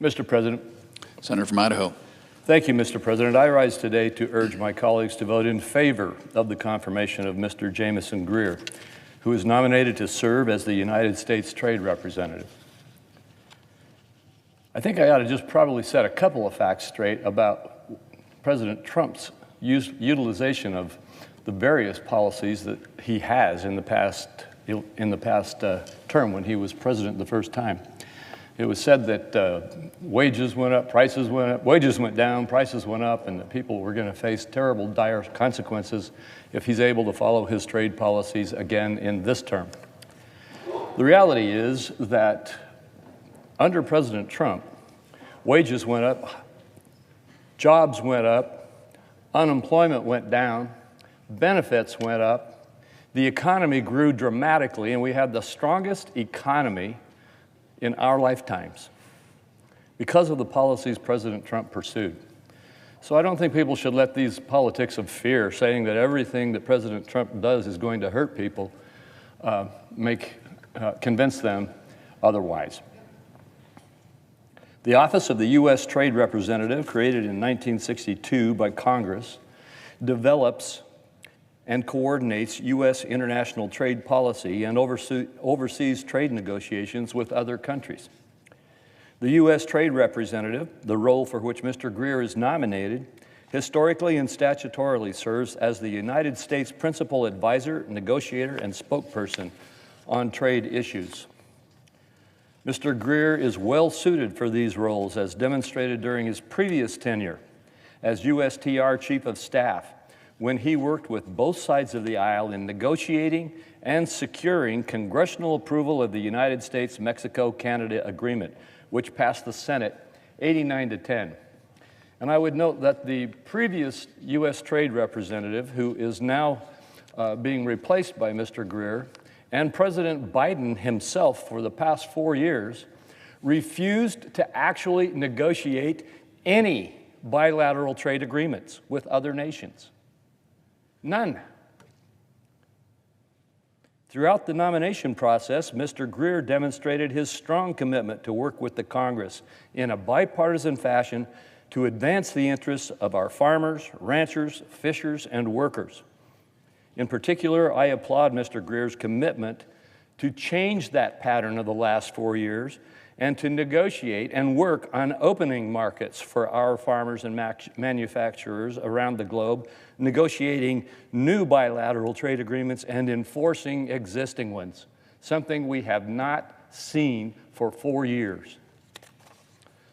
Mr. President. Senator from Idaho. Thank you, Mr. President. I rise today to urge my colleagues to vote in favor of the confirmation of Mr. Jamieson Greer, who is nominated to serve as the United States Trade Representative. I think I ought to just probably set a couple of facts straight about President Trump's utilization of the various policies that he has in the past term when he was president the first time. It was said that wages went up, prices went up, wages went down, prices went up, and that people were going to face terrible, dire consequences if he's able to follow his trade policies again in this term. The reality is that under President Trump, wages went up, jobs went up, unemployment went down, benefits went up, the economy grew dramatically, and we had the strongest economy in our lifetimes because of the policies President Trump pursued. So I don't think people should let these politics of fear, saying that everything that President Trump does is going to hurt people, convince them otherwise. The office of the U.S. Trade Representative, created in 1962 by Congress, develops and coordinates U.S. international trade policy and oversees trade negotiations with other countries. The U.S. Trade Representative, the role for which Mr. Greer is nominated, historically and statutorily serves as the United States principal advisor, negotiator, and spokesperson on trade issues. Mr. Greer is well suited for these roles, as demonstrated during his previous tenure as USTR Chief of Staff, when he worked with both sides of the aisle in negotiating and securing congressional approval of the United States-Mexico-Canada Agreement, which passed the Senate 89-10. And I would note that the previous U.S. Trade Representative, who is now being replaced by Mr. Greer, and President Biden himself for the past 4 years, refused to actually negotiate any bilateral trade agreements with other nations. None. Throughout the nomination process, Mr. Greer demonstrated his strong commitment to work with the Congress in a bipartisan fashion to advance the interests of our farmers, ranchers, fishers, and workers. In particular, I applaud Mr. Greer's commitment to change that pattern of the last 4 years and to negotiate and work on opening markets for our farmers and manufacturers around the globe, negotiating new bilateral trade agreements and enforcing existing ones, something we have not seen for 4 years.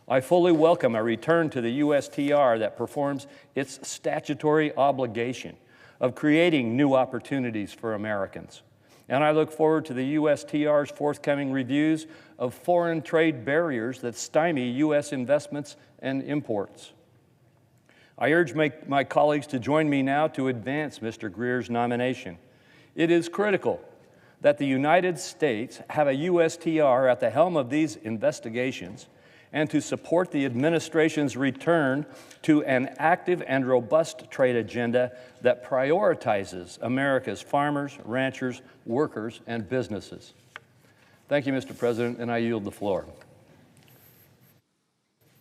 I fully welcome a return to the USTR that performs its statutory obligation of creating new opportunities for Americans. And I look forward to the USTR's forthcoming reviews of foreign trade barriers that stymie U.S. investments and imports. I urge my colleagues to join me now to advance Mr. Greer's nomination. It is critical that the United States have a USTR at the helm of these investigations and to support the administration's return to an active and robust trade agenda that prioritizes America's farmers, ranchers, workers, and businesses. Thank you, Mr. President, and I yield the floor.